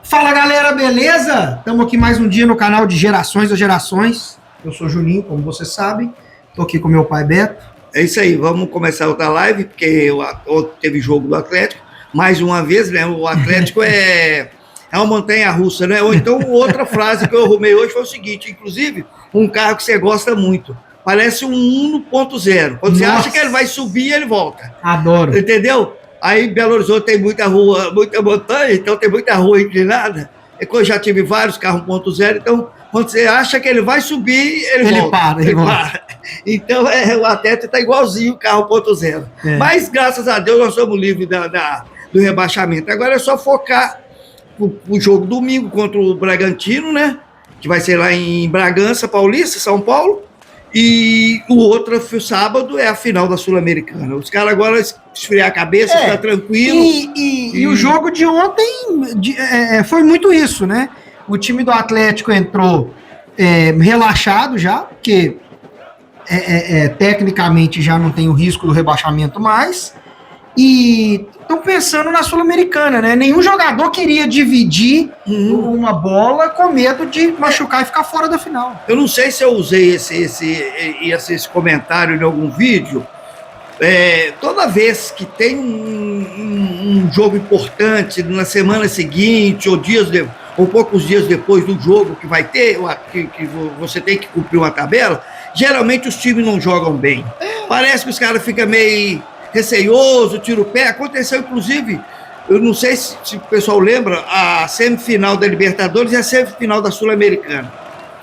Fala galera, beleza? Estamos aqui mais um dia no canal de Gerações das Gerações. Eu sou Juninho, como você sabe. Estou aqui com meu pai Beto. É isso aí, vamos começar outra live, porque ontem teve jogo do Atlético. Mais uma vez, né? O Atlético é uma montanha-russa, né? Ou então, outra frase que eu arrumei hoje foi o seguinte, inclusive, um carro que você gosta muito. Parece um 1.0. Quando você acha que ele vai subir, ele volta. Adoro. Entendeu? Aí em Belo Horizonte tem muita rua, muita montanha, então tem muita rua inclinada. Eu já tive vários carros 1.0, então quando você acha que ele vai subir, ele volta. Ele para. Então o Atlético está igualzinho o carro 1.0. É. Mas graças a Deus nós somos livres do rebaixamento. Agora é só focar o jogo domingo contra o Bragantino, né? Que vai ser lá em Bragança, Paulista, São Paulo. E o outro sábado é a final da Sul-Americana. Os caras agora esfriar a cabeça, ficar tranquilo. E o jogo de ontem foi muito isso, né? O time do Atlético entrou relaxado já, porque tecnicamente já não tem o risco do rebaixamento mais. E estão pensando na Sul-Americana, né? Nenhum jogador queria dividir uma bola com medo de machucar e ficar fora da final. Eu não sei se eu usei esse comentário em algum vídeo. Toda vez que tem um jogo importante na semana seguinte ou poucos dias depois do jogo que vai ter, que você tem que cumprir uma tabela, geralmente os times não jogam bem. Parece que os caras ficam meio receioso, tira o pé. Aconteceu, inclusive, eu não sei se o pessoal lembra, a semifinal da Libertadores e a semifinal da Sul-Americana.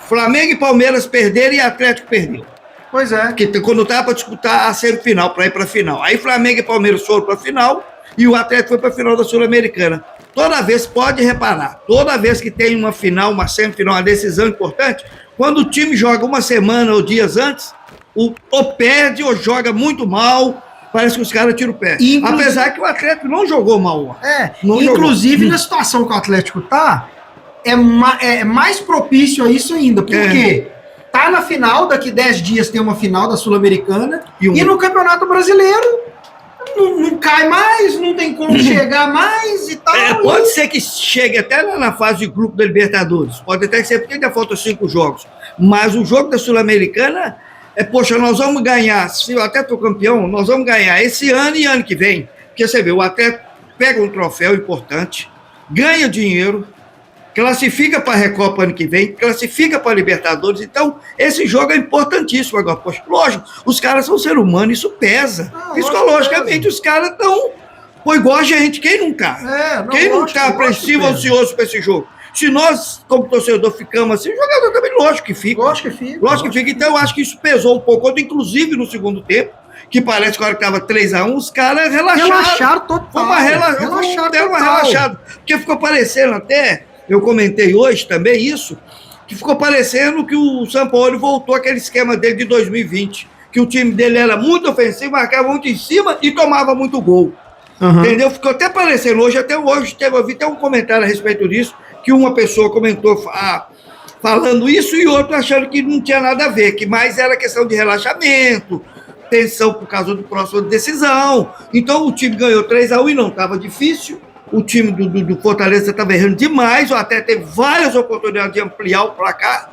Flamengo e Palmeiras perderam e Atlético perdeu. Pois é. Que quando estava para disputar a semifinal, para ir para a final. Aí Flamengo e Palmeiras foram para a final e o Atlético foi para a final da Sul-Americana. Toda vez, pode reparar, toda vez que tem uma final, uma semifinal, uma decisão importante, quando o time joga uma semana ou dias antes, ou perde ou joga muito mal. Parece que os caras tiram o pé. Apesar que o Atlético não jogou mal. Inclusive, na situação que o Atlético tá, é mais propício a isso ainda. Porque tá na final, daqui 10 dias tem uma final da Sul-Americana. E no Campeonato Brasileiro não cai mais, não tem como chegar mais e tal. Pode ser que chegue até na fase de grupo da Libertadores. Pode até ser porque ainda faltam 5 jogos. Mas o jogo da Sul-Americana... poxa, nós vamos ganhar, se eu até estou campeão, nós vamos ganhar esse ano e ano que vem. Porque você vê, o Atlético pega um troféu importante, ganha dinheiro, classifica para a Recopa ano que vem, classifica para a Libertadores. Então, esse jogo é importantíssimo agora. Poxa, lógico, os caras são seres humanos, isso pesa. Psicologicamente, os caras estão igual a gente. Quem não está? Quem não está apreensivo, ansioso para esse jogo? Se nós, como torcedor, ficamos assim, o jogador também, lógico que fica. Lógico que fica. Então, eu acho que isso pesou um pouco. Inclusive, no segundo tempo, que parece que a hora que estava 3-1, os caras relaxaram. Relaxaram total. Deram uma relaxada. Porque ficou parecendo até, eu comentei hoje também isso, que ficou parecendo que o Sampaoli voltou àquele esquema dele de 2020, que o time dele era muito ofensivo, marcava muito em cima e tomava muito gol. Entendeu? Ficou até parecendo hoje, eu vi até um comentário a respeito disso, que uma pessoa comentou falando isso e outro achando que não tinha nada a ver, que mais era questão de relaxamento, tensão por causa do próximo decisão. Então o time ganhou 3-1 e não estava difícil. O time do Fortaleza estava errando demais, ou até teve várias oportunidades de ampliar o placar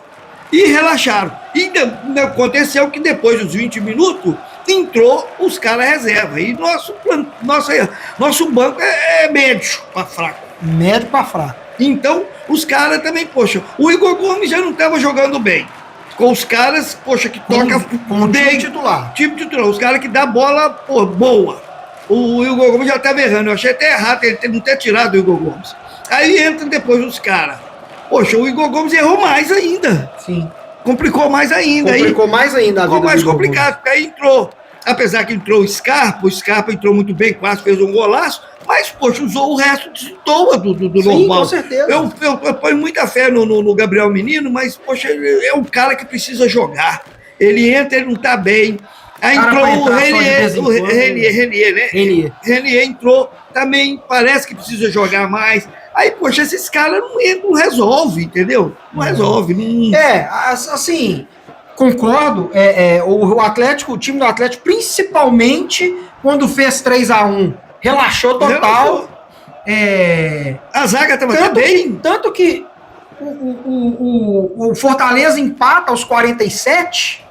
e relaxaram. E aconteceu que depois dos 20 minutos entrou os caras reserva. E nosso banco é médio para fraco. Médio para fraco. Então, os caras também, poxa, o Igor Gomes já não estava jogando bem. Com os caras, poxa, que toca bem. Time titular. Time titular. Os caras que dá bola, boa. O Igor Gomes já estava errando. Eu achei até errado ele não ter tirado o Igor Gomes. Aí entra depois os caras. Poxa, o Igor Gomes errou mais ainda. Sim. Complicou mais ainda. Ficou mais ainda a vida. Ficou mais complicado, porque aí entrou. Apesar que entrou o Scarpa entrou muito bem, quase fez um golaço, mas, poxa, usou o resto destoa do normal. Com certeza. Eu ponho muita fé no Gabriel Menino, mas, poxa, ele é um cara que precisa jogar. Ele entra, ele não tá bem. Aí entrou o Renier, né? Renier entrou, também parece que precisa jogar mais. Aí, poxa, esses caras não resolvem, entendeu? Não resolve. Assim, Concordo. O Atlético, o time do Atlético, principalmente quando fez 3-1, relaxou total. A zaga estava bem. Tanto que o Fortaleza empata aos 47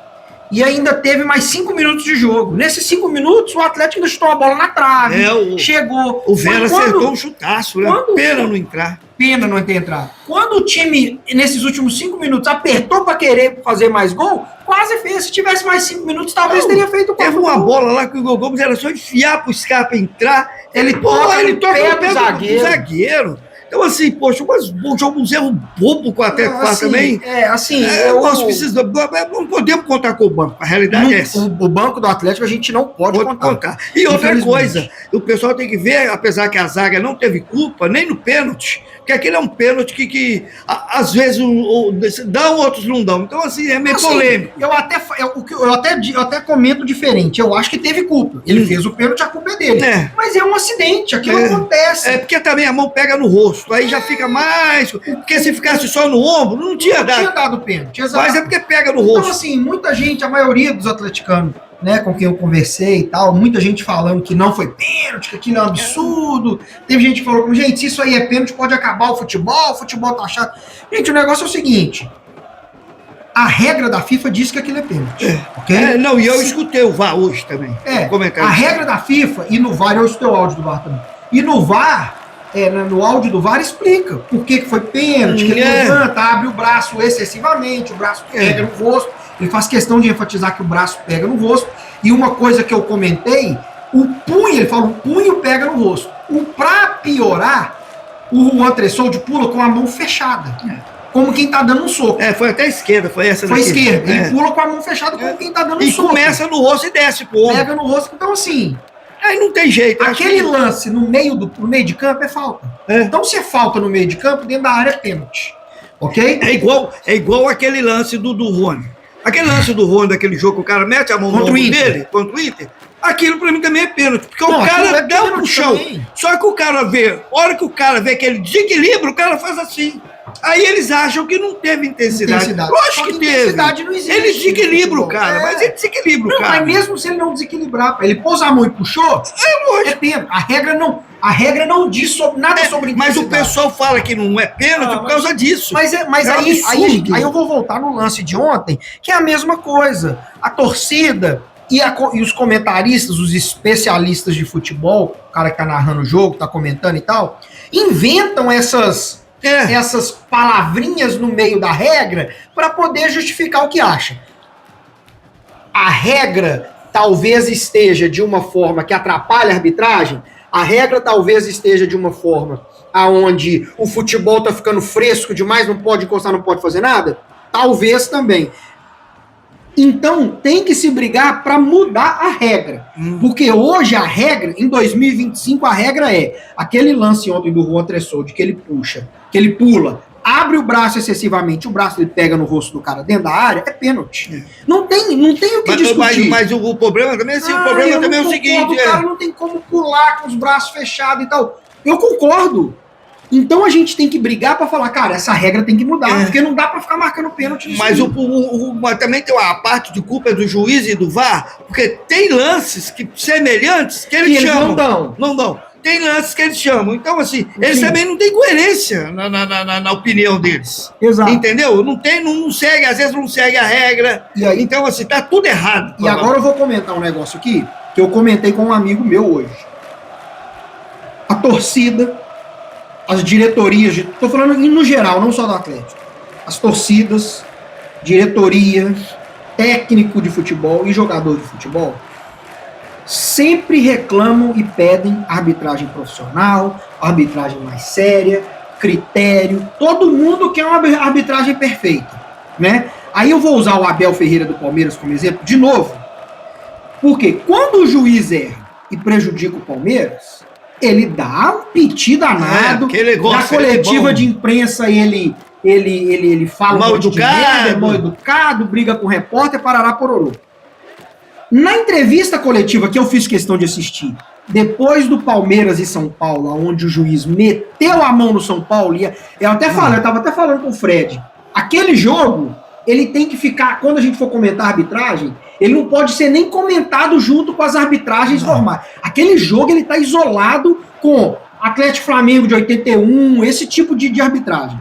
e ainda teve mais 5 minutos de jogo. Nesses 5 minutos, o Atlético ainda chutou a bola na trave, chegou. O Vera acertou um chutaço, né? Pena não entrar. Pena não ter entrado. Quando o time, nesses últimos 5 minutos, apertou para querer fazer mais gol, quase fez. Se tivesse mais 5 minutos, talvez teria feito o Teve uma bola lá que o Gomes era só enfiar pro Scarpa entrar. Ele toca no pé do zagueiro. Então, assim, poxa, uns erros bobos com o Atlético faz também. Nós precisamos, não podemos contar com o banco. A realidade é essa. O banco do Atlético a gente não pode contar. E outra coisa, o pessoal tem que ver, apesar que a zaga não teve culpa, nem no pênalti, porque aquele é um pênalti que às vezes dão, outros não dão. Então, assim, é meio polêmico. Eu até comento diferente. Eu acho que teve culpa. Ele fez o pênalti, a culpa é dele. Mas é um acidente, aquilo acontece. Porque também a mão pega no rosto. Aí já fica mais. Porque se ficasse só no ombro, não tinha dado pênalti. Exato. Mas é porque pega no rosto. Então, assim, muita gente, a maioria dos atleticanos, né, com quem eu conversei e tal, muita gente falando que não foi pênalti, que aquilo é um absurdo. Teve gente que falou, gente, se isso aí é pênalti, pode acabar o futebol tá chato. Gente, o negócio é o seguinte. A regra da FIFA diz que aquilo é pênalti. Ok? E eu escutei o VAR hoje também. A regra da FIFA, e no VAR, eu escutei o áudio do VAR também. E no VAR, no áudio do VAR explica por que foi pênalti, que ele levanta, abre o braço excessivamente, o braço pega no rosto. Ele faz questão de enfatizar que o braço pega no rosto. E uma coisa que eu comentei, o punho, ele fala, o punho pega no rosto. Pra piorar, o Juan Tressoldi pula com a mão fechada. Como quem tá dando um soco. Foi até a esquerda, foi essa daqui. Foi esquerda. Ele pula com a mão fechada como quem tá dando um soco. E começa no rosto e desce pro ombro. Pega no rosto. Então, assim... Aí não tem jeito. Aquele lance no meio de campo é falta. Então, se é falta no meio de campo, dentro da área é pênalti. Ok? É igual aquele lance do Rony. Aquele lance do Rony, daquele jogo que o cara mete a mão no ombro dele, contra o Inter, aquilo pra mim também é pênalti. Porque o cara dá pro chão. Também. Só que o cara vê, a hora que o cara vê aquele desequilíbrio, o cara faz assim. Aí eles acham que não teve intensidade. Lógico que teve. Não existe, ele desequilibra o cara, mas ele desequilibra o cara. Mas mesmo se ele não desequilibrar, ele pôs a mão e puxou, é pênalti. A regra não diz nada sobre intensidade. Mas o pessoal fala que não é pênalti por causa disso. Mas aí eu vou voltar no lance de ontem, que é a mesma coisa. A torcida e os comentaristas, os especialistas de futebol, o cara que tá narrando o jogo, tá comentando e tal, inventam essas palavrinhas no meio da regra para poder justificar o que acha. A regra talvez esteja de uma forma que atrapalha a arbitragem, a regra talvez esteja de uma forma aonde o futebol tá ficando fresco demais, não pode encostar, não pode fazer nada, talvez também. Então, tem que se brigar para mudar a regra. Porque hoje a regra, em 2025, a regra é aquele lance ontem do Juan Tressoldi, que ele puxa, que ele pula, abre o braço excessivamente, o braço ele pega no rosto do cara dentro da área, é pênalti. Não tem o que discutir. Mas o problema também é o seguinte... O cara não tem como pular com os braços fechados e tal. Eu concordo. Então a gente tem que brigar para falar, cara, essa regra tem que mudar, porque não dá para ficar marcando pênalti. Mas também tem a parte de culpa do juiz e do VAR, porque tem lances semelhantes que eles chamam. Não dão. Tem lances que eles chamam. Então, assim, eles também não têm coerência na opinião deles. Exato. Entendeu? Não segue, às vezes não segue a regra. Então, assim, tá tudo errado. E agora eu vou comentar um negócio aqui, que eu comentei com um amigo meu hoje. A torcida, as diretorias, estou falando no geral, não só do Atlético, as torcidas, diretoria, técnico de futebol e jogador de futebol, sempre reclamam e pedem arbitragem profissional, arbitragem mais séria, critério, todo mundo quer uma arbitragem perfeita, né? Aí eu vou usar o Abel Ferreira do Palmeiras como exemplo, de novo, porque quando o juiz erra e prejudica o Palmeiras, ele dá um piti danado, na coletiva de imprensa ele fala mal educado, mal educado, briga com o repórter, parará pororô. Na entrevista coletiva que eu fiz questão de assistir, depois do Palmeiras e São Paulo, onde o juiz meteu a mão no São Paulo, eu estava até falando com o Fred, aquele jogo, ele tem que ficar, quando a gente for comentar a arbitragem, ele não pode ser nem comentado junto com as arbitragens normais. Aquele jogo, ele tá isolado com Atlético Flamengo de 81, esse tipo de arbitragem.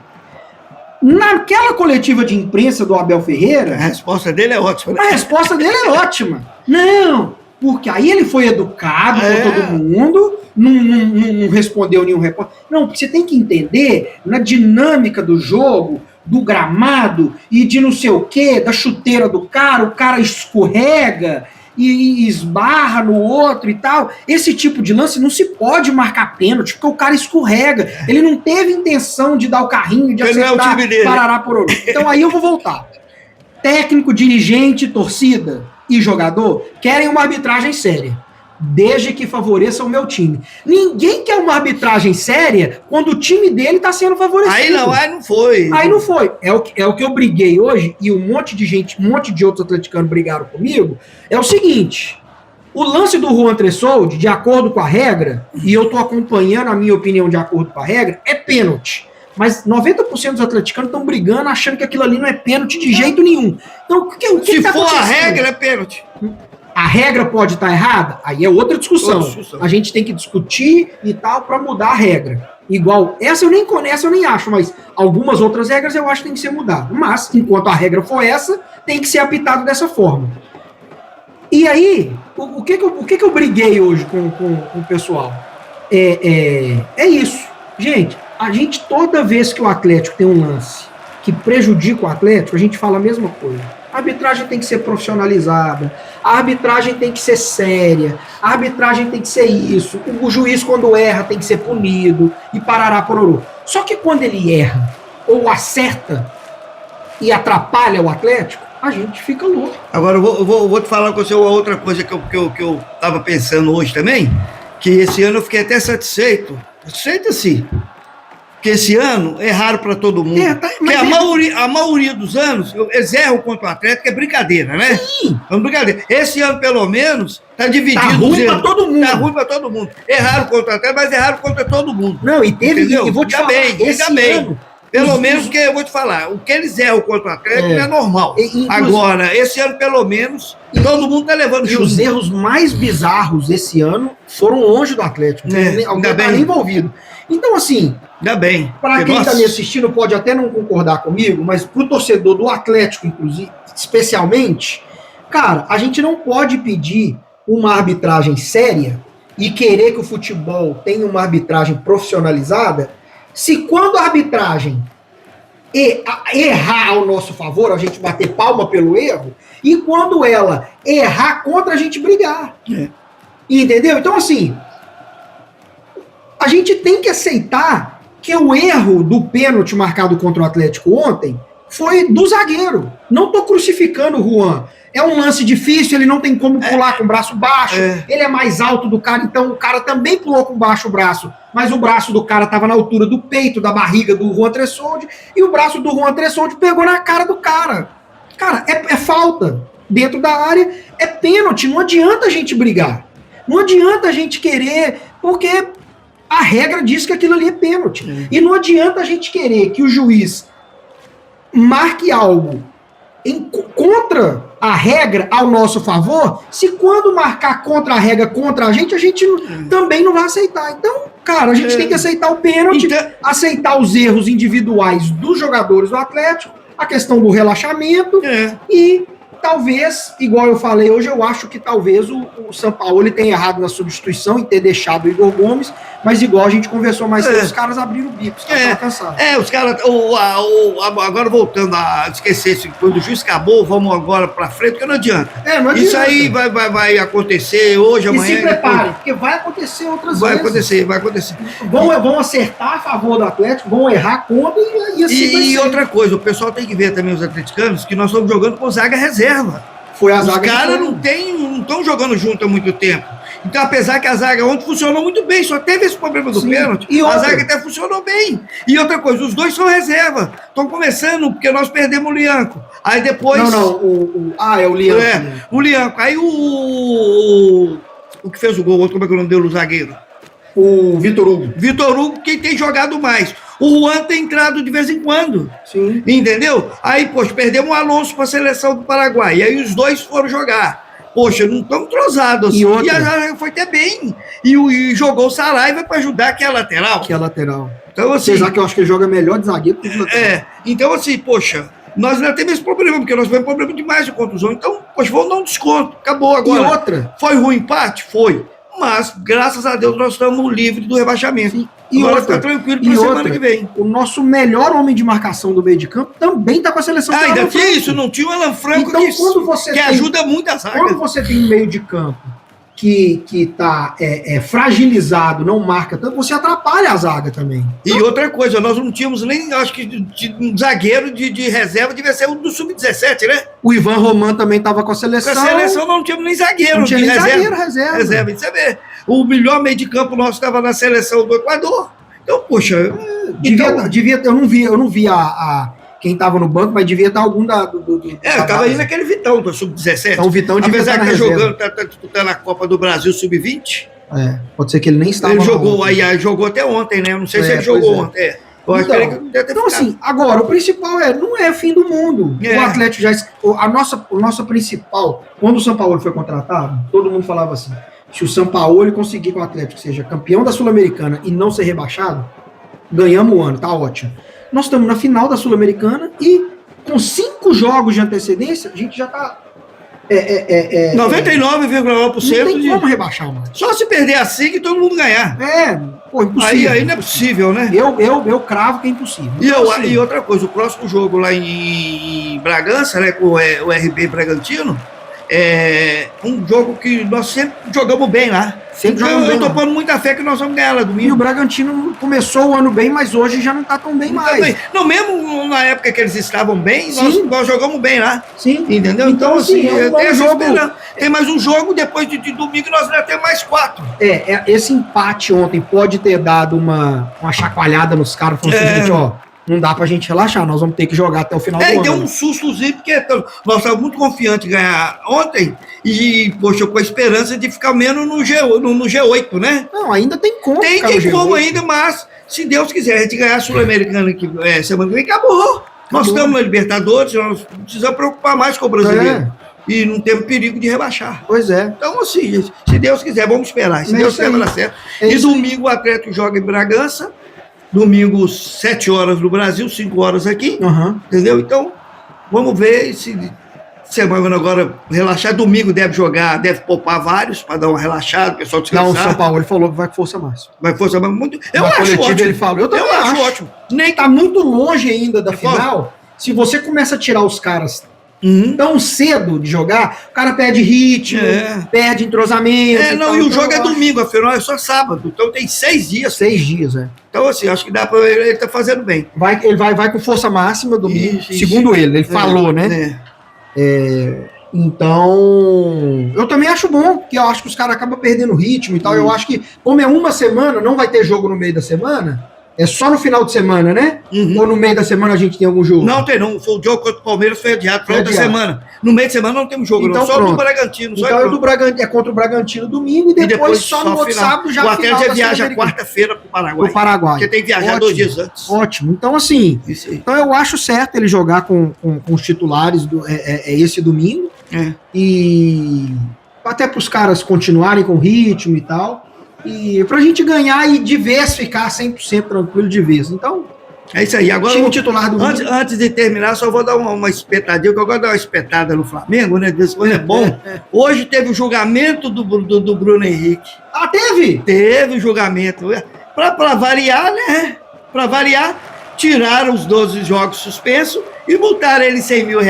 Naquela coletiva de imprensa do Abel Ferreira... A resposta dele é ótima. A resposta dele é ótima. Não, porque aí ele foi educado com todo mundo, não respondeu nenhum repórter. Não, porque você tem que entender, na dinâmica do jogo, do gramado, e de não sei o quê, da chuteira do cara, o cara escorrega e esbarra no outro e tal. Esse tipo de lance não se pode marcar pênalti, porque o cara escorrega. Ele não teve intenção de dar o carrinho, de acertar, não é o time dele. Parará por outro. Então aí eu vou voltar. Técnico, dirigente, torcida e jogador querem uma arbitragem séria, desde que favoreça o meu time. Ninguém quer uma arbitragem séria quando o time dele está sendo favorecido. Aí não foi. Aí não foi. É o que eu briguei hoje, e um monte de gente, um monte de outros atleticanos brigaram comigo, é o seguinte: o lance do Juan Tressoldi, de acordo com a regra, e eu tô acompanhando a minha opinião de acordo com a regra, é pênalti. Mas 90% dos atleticanos estão brigando, achando que aquilo ali não é pênalti de jeito nenhum. Então, o que Se tá for a acontecendo? regra, é pênalti. A regra pode estar errada? Aí é outra discussão. A gente tem que discutir e tal para mudar a regra. Igual, essa eu nem acho, mas algumas outras regras eu acho que tem que ser mudado. Mas, enquanto a regra for essa, tem que ser apitado dessa forma. E aí, o que eu briguei hoje com o pessoal? É isso. Gente, a gente, toda vez que o Atlético tem um lance que prejudica o Atlético, a gente fala a mesma coisa. A arbitragem tem que ser profissionalizada, a arbitragem tem que ser séria, a arbitragem tem que ser isso, o juiz, quando erra, tem que ser punido, e parará pororô. Só que quando ele erra, ou acerta, e atrapalha o Atlético, a gente fica louco. Agora, eu vou te falar com você uma outra coisa que eu estava pensando hoje também, que esse ano eu fiquei até satisfeito assim, porque esse ano erraram para todo mundo. Porque a maioria dos anos, eles erram contra o Atlético, é brincadeira, né? Sim. É brincadeira. Esse ano, pelo menos, tá dividido. Tá ruim para todo mundo. Tá ruim para todo mundo. Erraram contra o Atlético, mas erraram contra todo mundo. Não, e teve, e vou te falar, esse ano, pelo menos, que eu vou te falar, o que eles erram contra o Atlético é normal. Agora, esse ano, pelo menos, todo mundo tá levando junto. E os erros mais bizarros esse ano foram longe do Atlético. Alguém tá nem envolvido. Então, assim, ainda bem. Para quem está me assistindo, pode até não concordar comigo, mas pro torcedor do Atlético, inclusive, especialmente, cara, a gente não pode pedir uma arbitragem séria e querer que o futebol tenha uma arbitragem profissionalizada, se quando a arbitragem errar ao nosso favor, a gente bater palma pelo erro, e quando ela errar contra, a gente brigar. Entendeu? Então, assim, a gente tem que aceitar que o erro do pênalti marcado contra o Atlético ontem foi do zagueiro. Não tô crucificando o Juan. É um lance difícil, ele não tem como pular com o braço baixo, ele é mais alto do cara, então o cara também pulou com baixo braço, mas o braço do cara estava na altura do peito, da barriga do Juan Tressoldi, e o braço do Juan Tressoldi pegou na cara do cara. Cara, é falta dentro da área, é pênalti, não adianta a gente brigar. Não adianta a gente querer, porque a regra diz que aquilo ali é pênalti. E não adianta a gente querer que o juiz marque algo contra a regra ao nosso favor, se quando marcar contra a regra contra a gente também não vai aceitar. Então, cara, a gente tem que aceitar o pênalti, aceitar os erros individuais dos jogadores do Atlético, a questão do relaxamento e talvez, igual eu falei hoje, eu acho que talvez o Sampaoli tenha errado na substituição em ter deixado o Igor Gomes, mas igual a gente conversou mais cedo, os caras abriram o bico, os caras estavam cansados. Os caras, agora voltando a esquecer, quando o juiz acabou, vamos agora pra frente, porque não adianta. Não adianta. Isso aí vai acontecer hoje, amanhã. E se preparem, porque vai acontecer outras vezes. Vai acontecer. Vão acertar a favor do Atlético, vão errar contra e assim vai ser. E outra coisa, o pessoal tem que ver também, os atleticanos, que nós estamos jogando com zaga reserva. Foi a zaga. Os caras não estão jogando junto há muito tempo. Então, apesar que a zaga ontem funcionou muito bem, só teve esse problema do pênalti, a zaga até funcionou bem. E outra coisa, os dois são reserva. Estão começando, porque nós perdemos o Lianco. Aí depois... é o Lianco. O Lianco. Aí o que fez o gol, como é que o nome dele, o zagueiro? O Vitor Hugo. Vitor Hugo, quem tem jogado mais. O Juan tem entrado de vez em quando. Sim. Entendeu? Aí, poxa, perdemos o Alonso para a seleção do Paraguai. E aí os dois foram jogar. Poxa, não estão entrosados. E outra? a foi até bem. E jogou o Saraiva para ajudar, que é lateral. Que é lateral. Então, assim, apesar que eu acho que ele joga melhor de zagueiro que de lateral. Então, assim, poxa, nós ainda temos esse problema, porque nós tivemos problema demais de contusão. Então, poxa, vamos dar um desconto. Acabou agora. E outra? Foi ruim empate? Foi. Mas, graças a Deus, nós estamos livres do rebaixamento. Sim. E agora outra, fica tranquilo para a semana que vem. O nosso melhor homem de marcação do meio de campo também está com a seleção. Ainda tinha isso, não tinha o Alan Franco então, quando você que ajuda muito a zaga. Quando você tem um meio de campo que está fragilizado, não marca tanto, você atrapalha a zaga também. E outra coisa, nós não tínhamos nem, acho que um zagueiro de reserva, devia ser um do Sub-17, né? O Ivan Roman também estava com a seleção. Com a seleção não tínhamos nem zagueiro. Não tinha nem zagueiro reserva. Você vê, o melhor meio de campo nosso estava na seleção do Equador. Então, poxa... Eu não vi quem estava no banco, mas devia estar algum estava aí naquele Vitão, do Sub-17. Então o Vitão devia apesar estar que na jogando, tá disputando a Copa do Brasil Sub-20. Pode ser que ele nem estava. Ele jogou, aí jogou até ontem, né? Eu não sei se ele jogou ontem. Então, assim, agora, o principal não é fim do mundo. O Atlético já... A nossa principal... Quando o São Paulo foi contratado, todo mundo falava assim, se o São Paulo conseguir que o Atlético seja campeão da Sul-Americana e não ser rebaixado, ganhamos o ano, tá ótimo. Nós estamos na final da Sul-Americana e com 5 jogos de antecedência, a gente já tá... 99,9%. Não tem como rebaixar, mano. Só se perder a SIG e todo mundo ganhar. Impossível. Aí não é possível, né? Eu cravo que é impossível. E outra coisa, o próximo jogo lá em Bragança, né, com o RB Bragantino, é um jogo que nós sempre jogamos bem lá. Eu tô pondo muita fé que nós vamos ganhar lá domingo. E o Bragantino começou o ano bem, mas hoje já não tá tão bem mais. Não, mesmo na época que eles estavam bem, nós jogamos bem lá. Sim. Entendeu? Então assim, tem mais um jogo, depois de domingo nós já temos mais 4. Esse empate ontem pode ter dado uma chacoalhada nos caras, falando assim, ó, não dá pra gente relaxar, nós vamos ter que jogar até o final do ano. Deu um sustozinho, porque nós estávamos muito confiantes em ganhar ontem e, poxa, com a esperança de ficar menos no G8, né? Não, ainda tem como. Tem como ainda, mas se Deus quiser a gente ganhar a Sul-Americana semana que vem, acabou. Nós estamos na Libertadores, nós não precisamos preocupar mais com o brasileiro. E não temos perigo de rebaixar. Pois é. Então, assim, se Deus quiser, vamos esperar. Se Deus quiser, vai dar certo. E domingo o Atlético joga em Bragança. Domingo, 7 horas no Brasil, 5 horas aqui. Entendeu? Então, vamos ver se semana agora relaxar. Domingo deve poupar vários para dar uma relaxada, o pessoal descansar. Não, o São Paulo ele falou que vai com força máxima. Vai com força máxima. Eu acho ótimo. Ele falou, eu acho ótimo. Nem tá muito longe ainda da final. Se você começa a tirar os caras tão cedo de jogar, o cara perde ritmo, perde entrosamento. E o jogo é domingo, afinal é só sábado. Então tem 6 dias. 6 dias, Então, assim, acho que dá para ele tá fazendo bem. Ele vai com força máxima domingo, segundo ele falou, né? Então, eu também acho bom, porque eu acho que os caras acabam perdendo ritmo e tal. Eu acho que, como é uma semana, não vai ter jogo no meio da semana. É só no final de semana, né? Ou no meio da semana a gente tem algum jogo? Não tem, não. Foi o jogo contra o Palmeiras, foi adiado para outra semana. No meio de semana não temos jogo, então, não. Só do Bragantino. É contra o Bragantino domingo e depois só no outro sábado já. O Atlético já viaja quarta-feira para o Paraguai. Porque tem que viajar 2 dias antes. Ótimo. Então, assim, então eu acho certo ele jogar com os titulares esse domingo. E até para os caras continuarem com ritmo e tal. E pra gente ganhar e de vez ficar 100% tranquilo de vez. Então, é isso aí. Agora, time titular do antes de terminar, só vou dar uma espetadinha, que eu gosto de dar uma espetada no Flamengo, né? Desse coisa é bom. Hoje teve o julgamento do Bruno Henrique. Ah, teve? Teve o julgamento. Pra variar, né? Pra variar, tiraram os 12 jogos suspensos e multaram ele R$100 mil.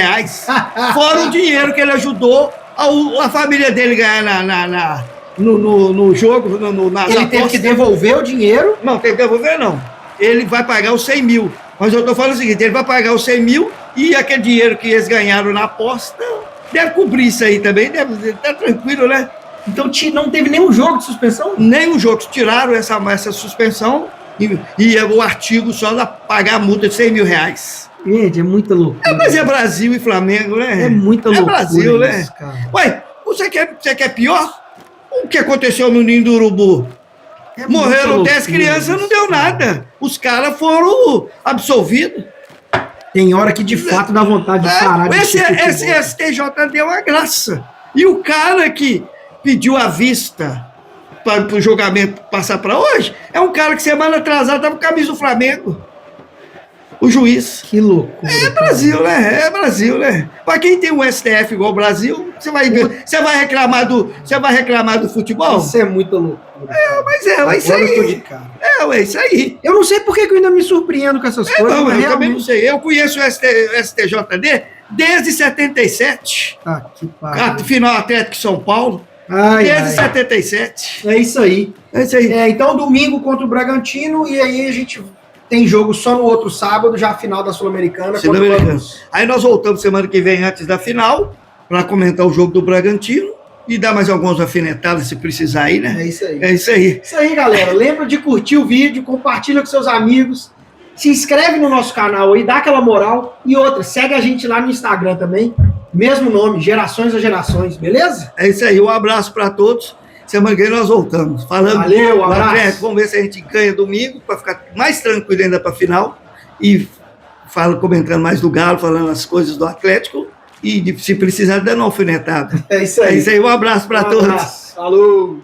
Fora o dinheiro que ele ajudou a família dele ganhar no jogo, nas ele teve que devolver o dinheiro? Não, teve que devolver, não. Ele vai pagar os 100 mil. Mas eu tô falando o seguinte, ele vai pagar os 100 mil e aquele dinheiro que eles ganharam na aposta, deve cobrir isso aí também, deve estar tranquilo, né? Então não teve nenhum jogo de suspensão? Nenhum jogo. Tiraram essa suspensão e o artigo só dá pagar a multa de R$100 mil. Gente, é muita loucura. Mas é Brasil e Flamengo, né? É muita loucura. É Brasil, né? Cara. Ué, você quer pior? O que aconteceu no Ninho do Urubu? Morreram 10 crianças, não deu nada. Os caras foram absolvidos. Tem hora que de fato dá vontade de parar de esse STJD é uma graça. E o cara que pediu a vista para o julgamento passar para hoje é um cara que semana atrasada estava com a camisa do Flamengo. O juiz. Que loucura. É Brasil, né? É Brasil, né? Para quem tem um STF igual o Brasil, você vai reclamar do futebol? Isso é muita loucura. É isso aí. É isso aí. Eu não sei por que eu ainda me surpreendo com essas coisas. Não, mas eu também não sei. Eu conheço o STJD desde 77. Ah, que pariu. Final Atlético São Paulo. Desde 77. É isso aí. É isso aí. Então, domingo contra o Bragantino, e aí a gente tem jogo só no outro sábado, já a final da Sul-Americana. Aí nós voltamos semana que vem, antes da final, para comentar o jogo do Bragantino e dar mais algumas alfinetadas se precisar aí, né? É isso aí. É isso aí. Isso aí, galera. Lembra de curtir o vídeo, compartilha com seus amigos, se inscreve no nosso canal aí, dá aquela moral. E outra, segue a gente lá no Instagram também. Mesmo nome, Gerações a Gerações, beleza? É isso aí. Um abraço para todos. Semana que vem nós voltamos. Valeu, um abraço. Vamos ver se a gente ganha domingo, para ficar mais tranquilo ainda para a final. E comentando mais do Galo, falando as coisas do Atlético. E se precisar, dando uma alfinetada. É isso aí. É isso aí. Um abraço para todos. Falou.